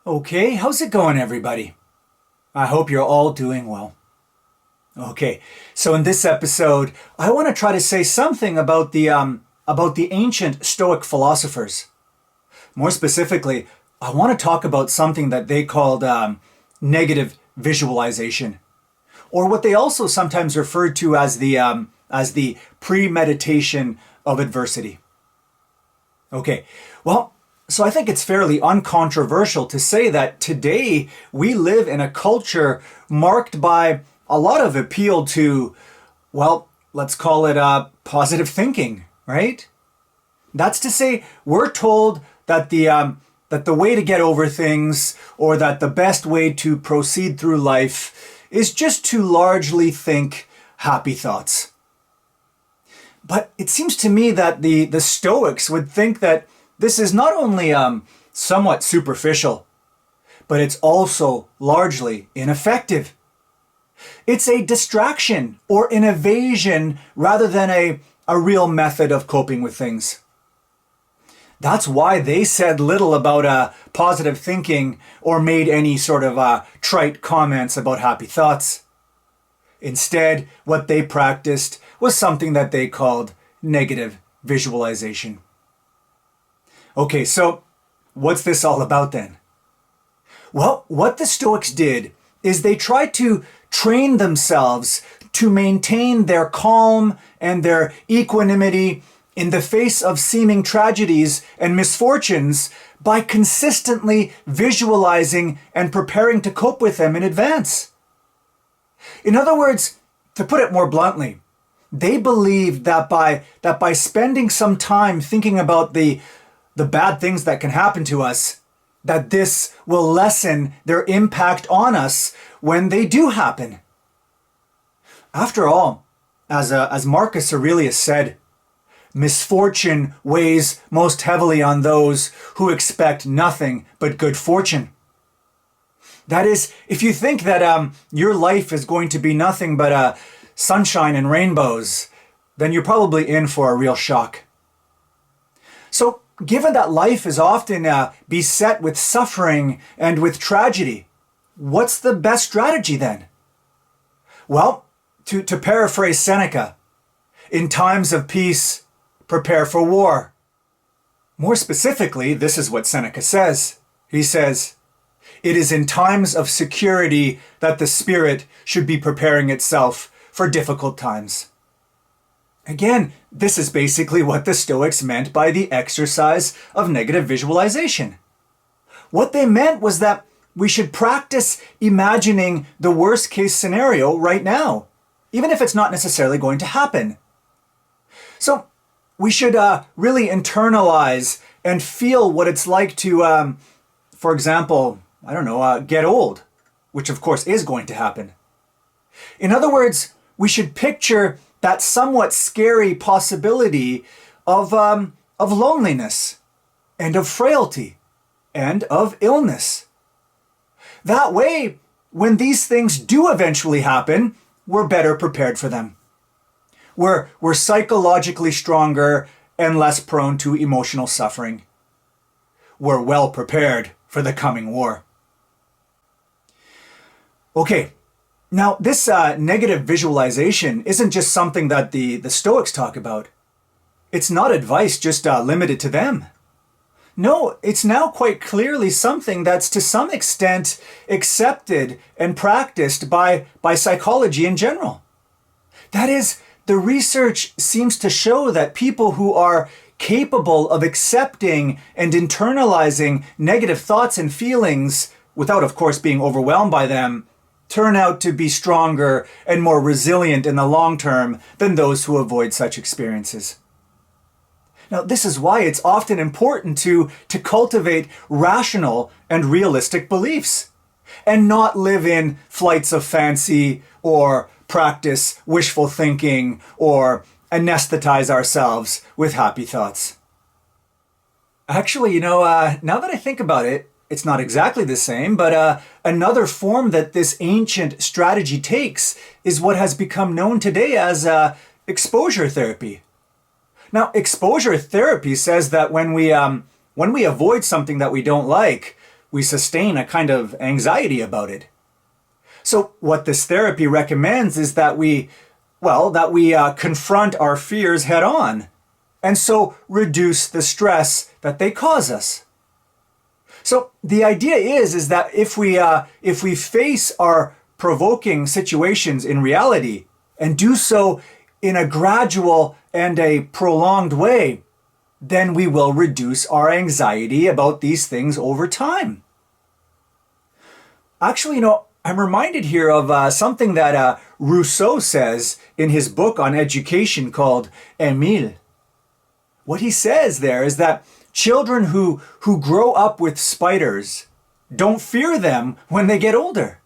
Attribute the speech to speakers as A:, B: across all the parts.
A: Okay, how's it going, everybody? I hope you're all doing well. Okay, so in this episode, I want to try to say something about the ancient Stoic philosophers. More specifically, I want to talk about something that they called negative visualization, or what they also sometimes referred to as the premeditation of adversity. Okay, well, so I think it's fairly uncontroversial to say that today we live in a culture marked by a lot of appeal to, well, let's call it positive thinking, right? That's to say, we're told that the way to get over things, or that the best way to proceed through life, is just to largely think happy thoughts. But it seems to me that the Stoics would think that this is not only somewhat superficial, but it's also largely ineffective. It's a distraction or an evasion rather than a real method of coping with things. That's why they said little about positive thinking or made any sort of trite comments about happy thoughts. Instead, what they practiced was something that they called negative visualization. Okay, so what's this all about then? Well, what the Stoics did is they tried to train themselves to maintain their calm and their equanimity in the face of seeming tragedies and misfortunes by consistently visualizing and preparing to cope with them in advance. In other words, to put it more bluntly, they believed that by spending some time thinking about the bad things that can happen to us, that this will lessen their impact on us when they do happen. After all, as Marcus Aurelius said, misfortune weighs most heavily on those who expect nothing but good fortune. That is, if you think that your life is going to be nothing but sunshine and rainbows, then you're probably in for a real shock. So, given that life is often beset with suffering and with tragedy, what's the best strategy then? Well, to paraphrase Seneca, in times of peace, prepare for war. More specifically, this is what Seneca says. He says, "It is in times of security that the spirit should be preparing itself for difficult times." Again, this is basically what the Stoics meant by the exercise of negative visualization. What they meant was that we should practice imagining the worst case scenario right now, even if it's not necessarily going to happen. So we should really internalize and feel what it's like to, for example, get old, which of course is going to happen. In other words, we should picture that somewhat scary possibility of loneliness and of frailty and of illness. That way, when these things do eventually happen, we're better prepared for them. We're psychologically stronger and less prone to emotional suffering. We're well prepared for the coming war. Okay. Now, this negative visualization isn't just something that the Stoics talk about. It's not advice just limited to them. No, it's now quite clearly something that's to some extent accepted and practiced by psychology in general. That is, the research seems to show that people who are capable of accepting and internalizing negative thoughts and feelings, without of course being overwhelmed by them, turn out to be stronger and more resilient in the long term than those who avoid such experiences. Now, this is why it's often important to cultivate rational and realistic beliefs and not live in flights of fancy or practice wishful thinking or anesthetize ourselves with happy thoughts. Actually, now that I think about it, it's not exactly the same, but another form that this ancient strategy takes is what has become known today as exposure therapy. Now, exposure therapy says that when we avoid something that we don't like, we sustain a kind of anxiety about it. So what this therapy recommends is that we confront our fears head on, and so reduce the stress that they cause us. So the idea is that if we face our provoking situations in reality and do so in a gradual and a prolonged way, then we will reduce our anxiety about these things over time. Actually, I'm reminded here of something that Rousseau says in his book on education called Émile. What he says there is that children who grow up with spiders don't fear them when they get older.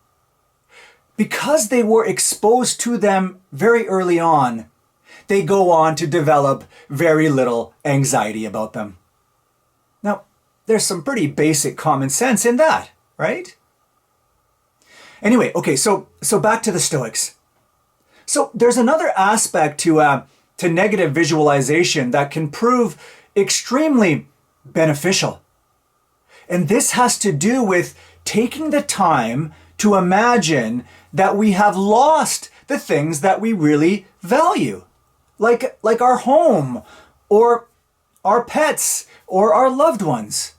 A: Because they were exposed to them very early on, they go on to develop very little anxiety about them. Now, there's some pretty basic common sense in that, right? Anyway, okay, so back to the Stoics. So there's another aspect to negative visualization that can prove extremely beneficial. And this has to do with taking the time to imagine that we have lost the things that we really value, like our home or our pets or our loved ones.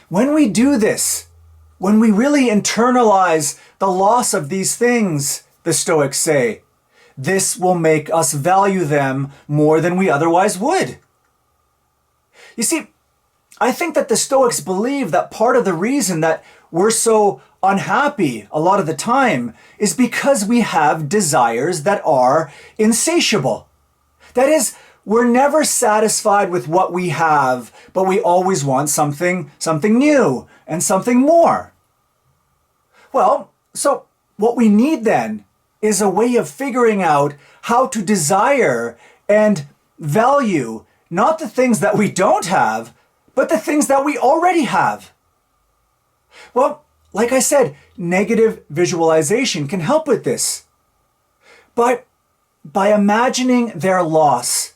A: When we do this, when we really internalize the loss of these things, the Stoics say, this will make us value them more than we otherwise would. You see, I think that the Stoics believe that part of the reason that we're so unhappy a lot of the time is because we have desires that are insatiable. That is, we're never satisfied with what we have, but we always want something new and something more. Well, so what we need then is a way of figuring out how to desire and value not the things that we don't have, but the things that we already have. Well, like I said, negative visualization can help with this. But by imagining their loss,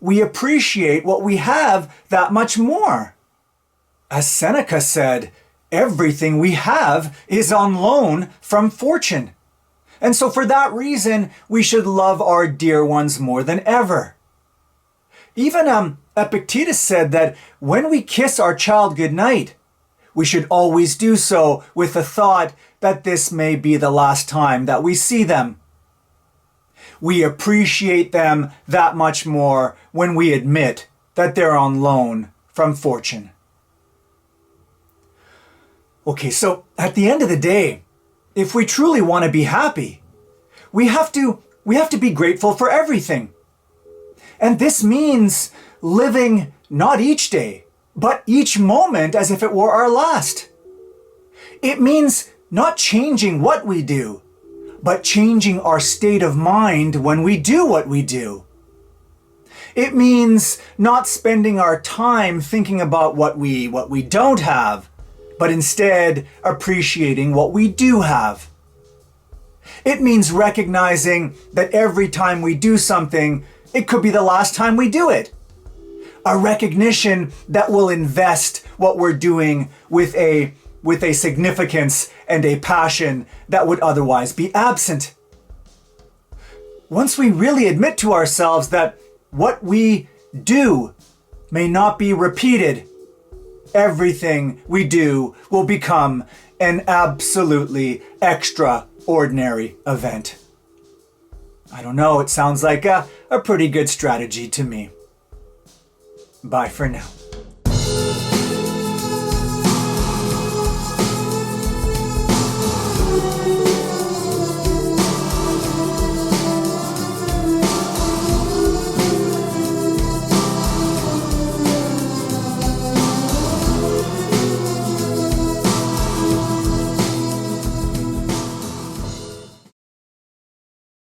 A: we appreciate what we have that much more. As Seneca said, everything we have is on loan from fortune. And so for that reason, we should love our dear ones more than ever. Even Epictetus said that when we kiss our child goodnight, we should always do so with the thought that this may be the last time that we see them. We appreciate them that much more when we admit that they're on loan from fortune. Okay, so at the end of the day, if we truly want to be happy, we have to be grateful for everything. And this means living not each day, but each moment as if it were our last. It means not changing what we do, but changing our state of mind when we do what we do. It means not spending our time thinking about what we don't have, but instead appreciating what we do have. It means recognizing that every time we do something, it could be the last time we do it. A recognition that we'll invest what we're doing with a significance and a passion that would otherwise be absent. Once we really admit to ourselves that what we do may not be repeated, everything we do will become an absolutely extraordinary event. I don't know, it sounds like a pretty good strategy to me. Bye for now.